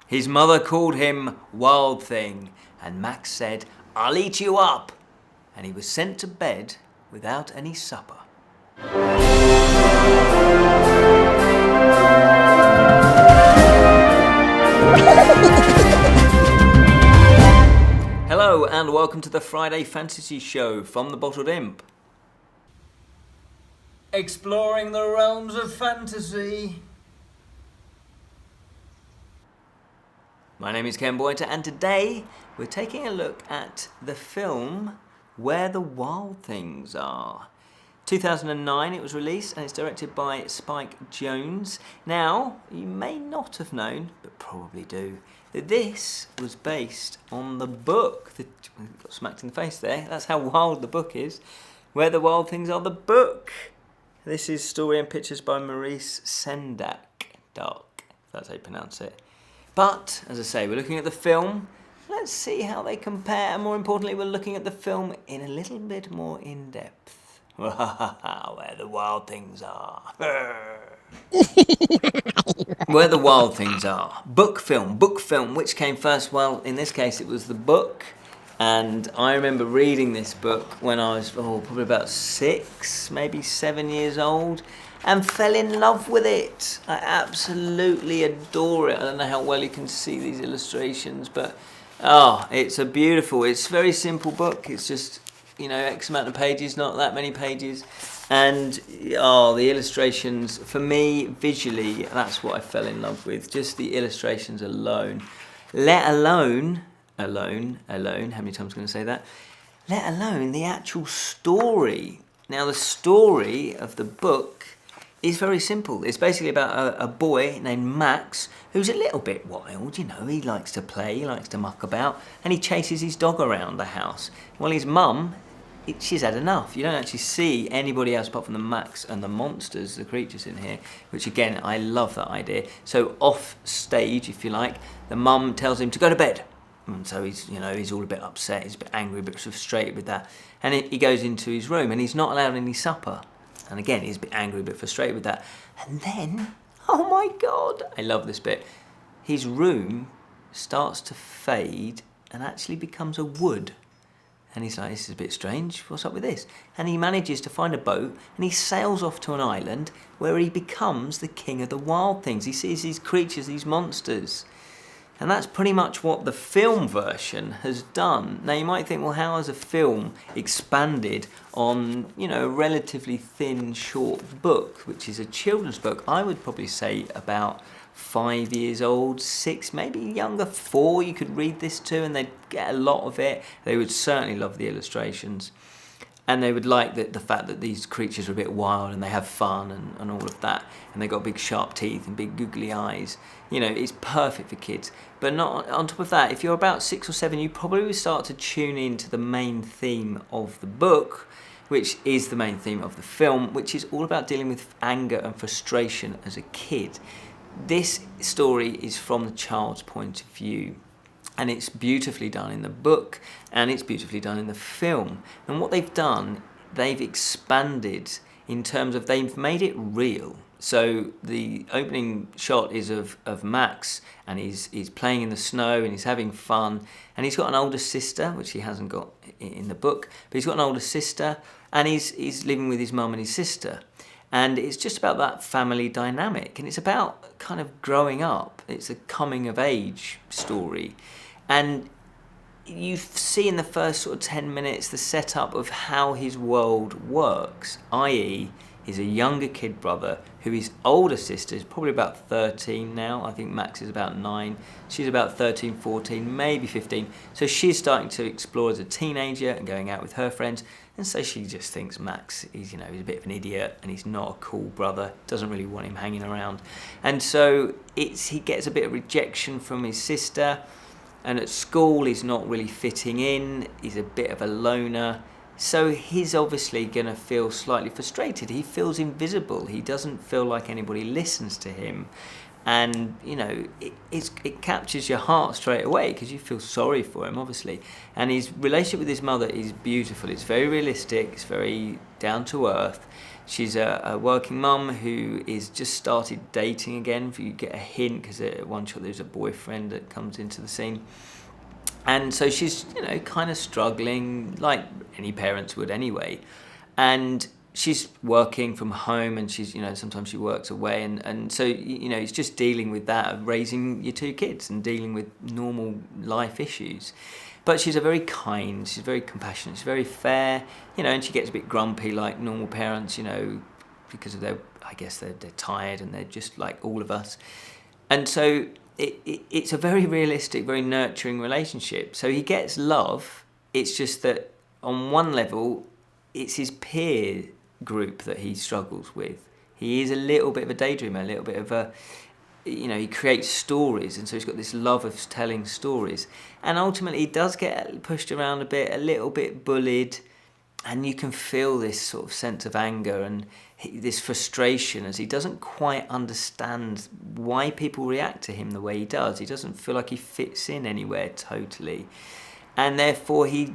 His mother called him Wild Thing, and Max said, "I'll eat you up." And he was sent to bed without any supper. Hello and welcome to the Friday Fantasy Show from the Bottled Imp. Exploring the realms of fantasy. My name is Ken Boynton and today we're taking a look at the film Where the Wild Things Are. 2009 it was released and it's directed by Spike Jonze. Now, you may not have known, but probably do, that this was based on the book. Got smacked in the face there. That's how wild the book is. Where the Wild Things Are, the book. This is story and pictures by Maurice Sendak. If that's how you pronounce it. But, as I say, we're looking at the film. Let's see how they compare. And more importantly, we're looking at the film in a little bit more in depth. Where the Wild Things Are. Where the Wild Things Are. Book film. Which came first? Well, in this case, it was the book. And I remember reading this book when I was probably about 6, maybe 7 years old, and fell in love with it. I absolutely adore it. I don't know how well you can see these illustrations, but it's a very simple book. It's just, X amount of pages, not that many pages. And the illustrations, for me, visually, that's what I fell in love with. Just the illustrations alone. Let alone, how many times am I going to say that? Let alone the actual story. Now, the story of the book is very simple. It's basically about a boy named Max who's a little bit wild, He likes to play, he likes to muck about, and he chases his dog around the house. Well, his mum, she's had enough. You don't actually see anybody else apart from the Max and the monsters, the creatures in here, which again, I love that idea. So off stage, if you like, the mum tells him to go to bed. And so he's all a bit upset, he's a bit angry, a bit frustrated with that. And he goes into his room and he's not allowed any supper. And again, he's a bit angry, a bit frustrated with that. And then, oh my God, I love this bit. His room starts to fade and actually becomes a wood. And he's like, this is a bit strange, what's up with this? And he manages to find a boat and he sails off to an island where he becomes the king of the wild things. He sees these creatures, these monsters. And that's pretty much what the film version has done. Now you might think, well, how has a film expanded on, a relatively thin, short book, which is a children's book? I would probably say about 5 years old, 6, maybe younger, 4 you could read this to and they'd get a lot of it. They would certainly love the illustrations. And they would like the fact that these creatures are a bit wild and they have fun and all of that. And they've got big sharp teeth and big googly eyes. It's perfect for kids. But not on top of that, if you're about 6 or 7, you probably would start to tune into the main theme of the book, which is the main theme of the film, which is all about dealing with anger and frustration as a kid. This story is from the child's point of view. And it's beautifully done in the book, and it's beautifully done in the film. And what they've done, they've expanded in terms of they've made it real. So the opening shot is of Max, and he's playing in the snow, and he's having fun. And he's got an older sister, which he hasn't got in the book, but he's got an older sister, and he's living with his mum and his sister. And it's just about that family dynamic, and it's about kind of growing up. It's a coming of age story. And you see in the first sort of 10 minutes the setup of how his world works, i.e. he's a younger kid brother who his older sister is probably about 13 now. I think Max is about 9. She's about 13, 14, maybe 15. So she's starting to explore as a teenager and going out with her friends. And so she just thinks Max is, he's a bit of an idiot and he's not a cool brother, doesn't really want him hanging around. And so he gets a bit of rejection from his sister. And at school, he's not really fitting in. He's a bit of a loner. So he's obviously going to feel slightly frustrated. He feels invisible. He doesn't feel like anybody listens to him. And, it captures your heart straight away because you feel sorry for him, obviously. And his relationship with his mother is beautiful. It's very realistic. It's very down to earth. She's a working mum who is just started dating again. You get a hint because at one shot there's a boyfriend that comes into the scene. And so she's, kind of struggling, like any parents would anyway. And she's working from home, and she's, sometimes she works away. And so, it's just dealing with that, of raising your two kids and dealing with normal life issues. But she's she's very compassionate, she's very fair, and she gets a bit grumpy like normal parents, because of they're tired and they're just like all of us. And so it's a very realistic, very nurturing relationship. So he gets love. It's just that on one level, it's his peer group that he struggles with. He is a little bit of a daydreamer, a little bit of a, he creates stories, and so he's got this love of telling stories. And ultimately, he does get pushed around a bit, a little bit bullied, and you can feel this sort of sense of anger and this frustration as he doesn't quite understand why people react to him the way he does. He doesn't feel like he fits in anywhere totally. And therefore, he's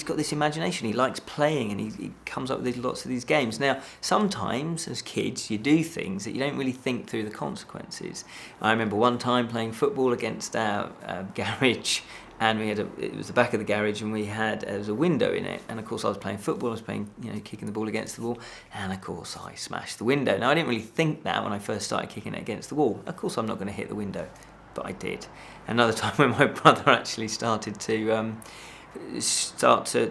got this imagination. He likes playing, and he comes up with lots of these games. Now, sometimes, as kids, you do things that you don't really think through the consequences. I remember one time playing football against our garage, and it was the back of the garage, and there was a window in it. And of course, I was playing football. I was playing, kicking the ball against the wall, and of course, I smashed the window. Now, I didn't really think that when I first started kicking it against the wall. Of course, I'm not going to hit the window. But I did. Another time when my brother actually started to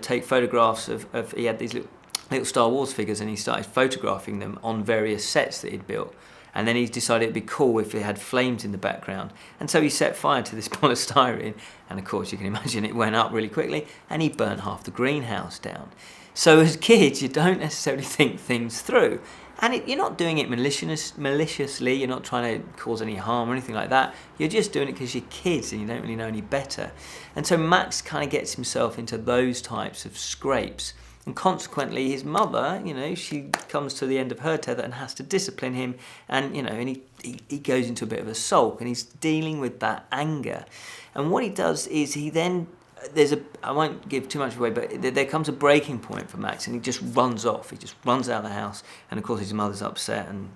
take photographs of he had these little Star Wars figures, and he started photographing them on various sets that he'd built. And then he decided it'd be cool if it had flames in the background. And so he set fire to this polystyrene, and of course you can imagine it went up really quickly, and he burnt half the greenhouse down. So as kids, you don't necessarily think things through. And you're not doing it maliciously, you're not trying to cause any harm or anything like that. You're just doing it because you're kids and you don't really know any better. And so Max kind of gets himself into those types of scrapes. And consequently, his mother, she comes to the end of her tether and has to discipline him. And, and he goes into a bit of a sulk, and he's dealing with that anger. And what he does is I won't give too much away, but there comes a breaking point for Max, and he just runs off. He just runs out of the house, and of course his mother's upset and,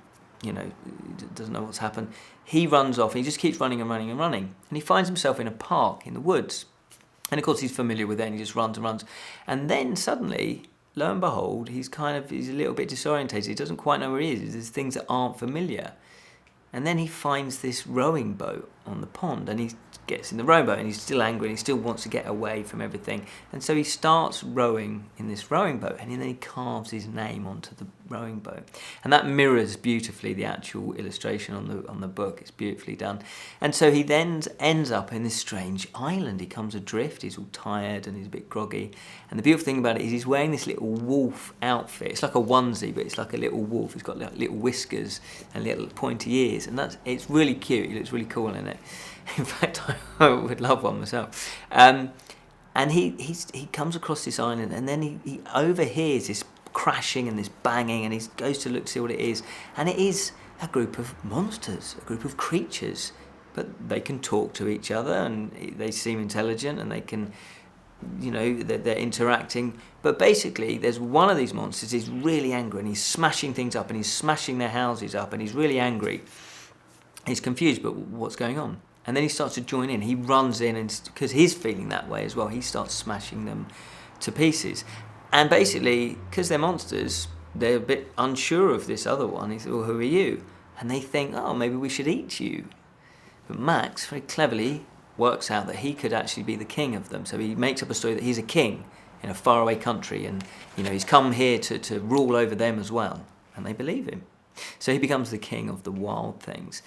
doesn't know what's happened. He runs off, and he just keeps running and running and running. And he finds himself in a park in the woods. And of course he's familiar with it, and he just runs and runs. And then suddenly, lo and behold, he's a little bit disorientated. He doesn't quite know where he is. There's things that aren't familiar. And then he finds this rowing boat on the pond, and he gets in the rowboat, and he's still angry, and he still wants to get away from everything. And so he starts rowing in this rowing boat, and then he carves his name onto the rowing boat. And that mirrors beautifully the actual illustration on the book. It's beautifully done. And so he then ends up in this strange island. He comes adrift, he's all tired, and he's a bit groggy. And the beautiful thing about it is he's wearing this little wolf outfit. It's like a onesie, but it's like a little wolf. He's got little whiskers and little pointy ears, and it's really cute. He looks really cool in it. In fact, I would love one myself. And he comes across this island, and then he overhears this crashing and this banging, and he goes to look to see what it is. And it is a group of monsters, a group of creatures. But they can talk to each other, and they seem intelligent, and they can, they're interacting. But basically, there's one of these monsters. He's really angry, and he's smashing things up, and he's smashing their houses up, and he's really angry. He's confused, but what's going on? And then he starts to join in. He runs in, and because he's feeling that way as well, he starts smashing them to pieces. And basically, because they're monsters, they're a bit unsure of this other one. He said, well, who are you? And they think, oh, maybe we should eat you. But Max, very cleverly, works out that he could actually be the king of them. So he makes up a story that he's a king in a faraway country, and he's come here to rule over them as well. And they believe him. So he becomes the king of the wild things.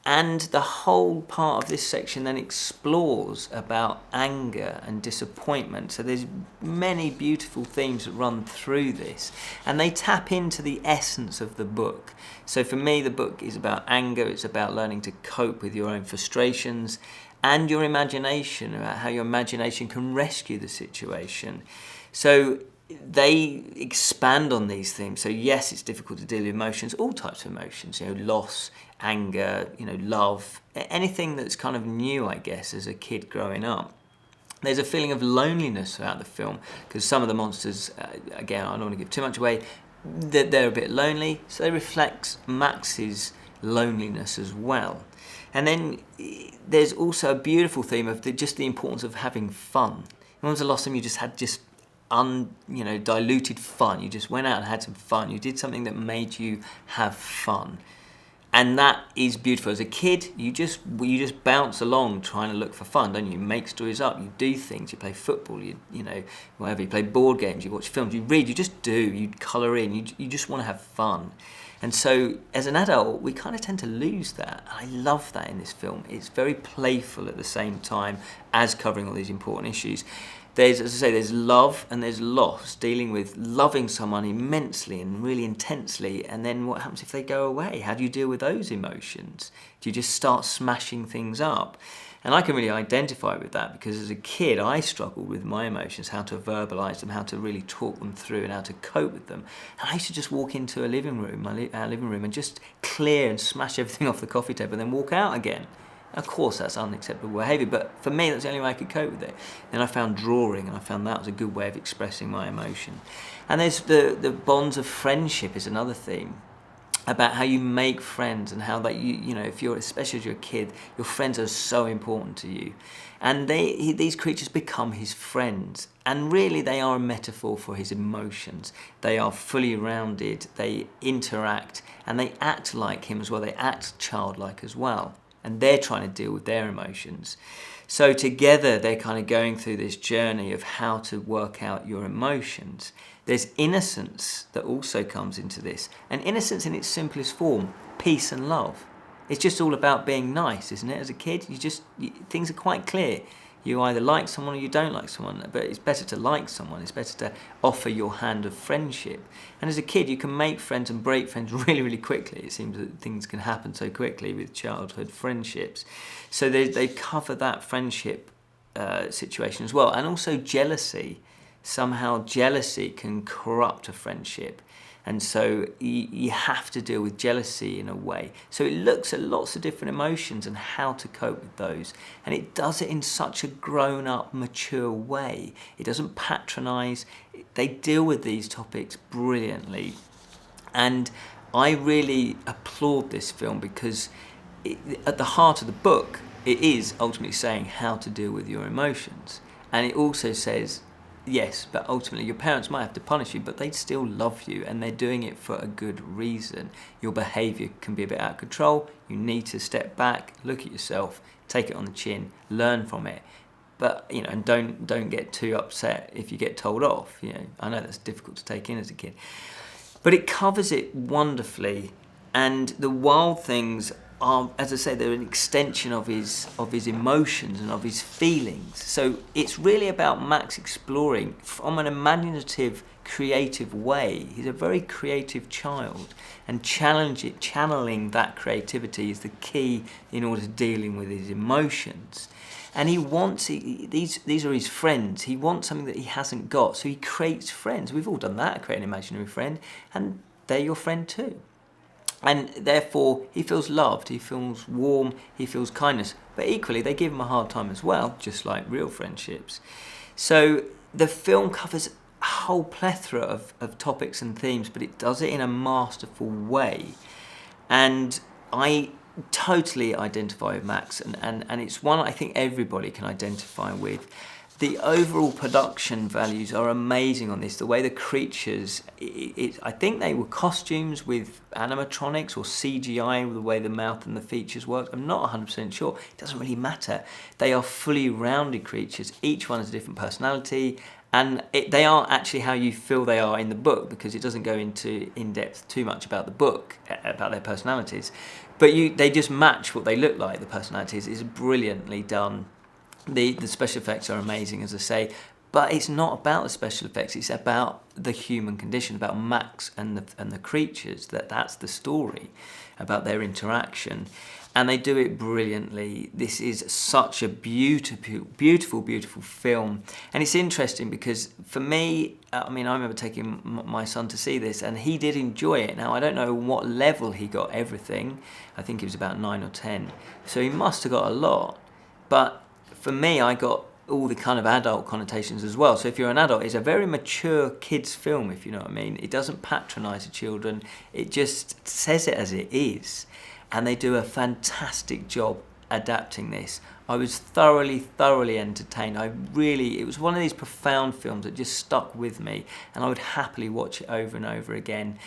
And the whole part of this section then explores about anger and disappointment. So there's many beautiful themes that run through this. And they tap into the essence of the book. So for me, the book is about anger. It's about learning to cope with your own frustrations and your imagination, about how your imagination can rescue the situation. So they expand on these themes. So yes, it's difficult to deal with emotions, all types of emotions, loss, anger, love, anything that's kind of new, I guess, as a kid growing up. There's a feeling of loneliness throughout the film, because some of the monsters, again, I don't want to give too much away, they're a bit lonely, so they reflect Max's loneliness as well. And then there's also a beautiful theme of just the importance of having fun. When was the last time you just had diluted fun? You just went out and had some fun. You did something that made you have fun. And that is beautiful. As a kid, you just bounce along trying to look for fun, don't you? You make stories up, you do things, you play football, you whatever, you play board games, you watch films, you read, you just do, you colour in, you just want to have fun. And so as an adult, we kind of tend to lose that. I love that in this film. It's very playful at the same time as covering all these important issues. There's, as I say, there's love and there's loss, dealing with loving someone immensely and really intensely, and then what happens if they go away? How do you deal with those emotions? Do you just start smashing things up? And I can really identify with that, because as a kid I struggled with my emotions, how to verbalise them, how to really talk them through and how to cope with them. And I used to just walk into a living room, our living room, and just clear and smash everything off the coffee table and then walk out again. Of course, that's unacceptable behaviour, but for me, that's the only way I could cope with it. Then I found drawing, and I found that was a good way of expressing my emotion. And there's the bonds of friendship is another theme, about how you make friends and how that if you're, especially as you're a kid, your friends are so important to you. And these creatures become his friends. And really, they are a metaphor for his emotions. They are fully rounded, they interact, and they act like him as well. They act childlike as well. And they're trying to deal with their emotions. So together they're kind of going through this journey of how to work out your emotions. There's innocence that also comes into this. And innocence in its simplest form, peace and love. It's just all about being nice, isn't it? As a kid, things are quite clear. You either like someone or you don't like someone, but it's better to like someone. It's better to offer your hand of friendship. And as a kid, you can make friends and break friends really, really quickly. It seems that things can happen so quickly with childhood friendships. So they cover that friendship situation as well. And also jealousy. Somehow jealousy can corrupt a friendship. And so you have to deal with jealousy in a way. So it looks at lots of different emotions and how to cope with those. And it does it in such a grown-up, mature way. It doesn't patronise. They deal with these topics brilliantly. And I really applaud this film because at the heart of the book, it is ultimately saying how to deal with your emotions. And it also says, yes, but ultimately your parents might have to punish you, but they still love you and they're doing it for a good reason. Your behaviour can be a bit out of control. You need to step back, look at yourself, take it on the chin, learn from it. But, and don't get too upset if you get told off. I know that's difficult to take in as a kid. But it covers it wonderfully, and the wild things are, as I say, they're an extension of his emotions and of his feelings. So it's really about Max exploring from an imaginative, creative way. He's a very creative child, and channeling that creativity is the key in order to dealing with his emotions. And he wants, these are his friends. He wants something that he hasn't got, so he creates friends. We've all done that, create an imaginary friend, and they're your friend too. And therefore, he feels loved, he feels warm, he feels kindness. But equally, they give him a hard time as well, just like real friendships. So the film covers a whole plethora of topics and themes, but it does it in a masterful way. And I totally identify with Max, and it's one I think everybody can identify with. The overall production values are amazing on this. The way the creatures, I think they were costumes with animatronics or CGI, the way the mouth and the features work. I'm not 100% sure. It doesn't really matter. They are fully rounded creatures. Each one has a different personality, and they are actually how you feel they are in the book, because it doesn't go into in depth too much about the book, about their personalities. But they just match what they look like, the personalities. It's brilliantly done. The special effects are amazing, as I say, but it's not about the special effects. It's about the human condition, about Max and the creatures. That's the story, about their interaction, and they do it brilliantly. This is such a beautiful, beautiful, beautiful film, and it's interesting because for me, I remember taking my son to see this, and he did enjoy it. Now I don't know what level he got everything. I think he was about 9 or 10, so he must have got a lot, but for me, I got all the kind of adult connotations as well. So if you're an adult, it's a very mature kids film, if you know what I mean. It doesn't patronise the children, it just says it as it is. And they do a fantastic job adapting this. I was thoroughly entertained. It was one of these profound films that just stuck with me, and I would happily watch it over and over again.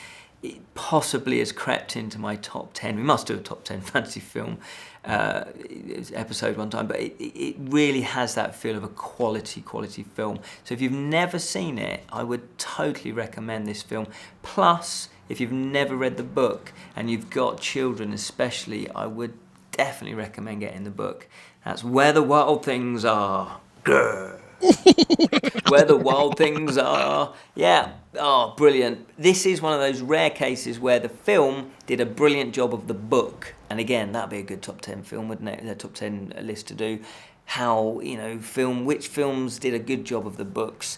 It possibly has crept into my top 10. We must do a top 10 fantasy film episode one time, but it really has that feel of a quality film. So if you've never seen it, I would totally recommend this film. Plus, if you've never read the book and you've got children especially, I would definitely recommend getting the book. That's Where the Wild Things Are. Grr. Where the Wild Things Are. Yeah. Oh, brilliant. This is one of those rare cases where the film did a brilliant job of the book. And again, that'd be a good top 10 film, wouldn't it? A top 10 list to do. How, which films did a good job of the books.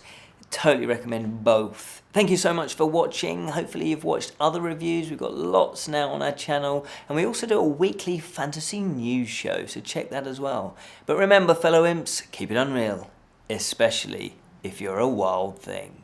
Totally recommend both. Thank you so much for watching. Hopefully you've watched other reviews. We've got lots now on our channel, and we also do a weekly fantasy news show, so check that as well. But remember, fellow imps, keep it unreal, especially if you're a wild thing.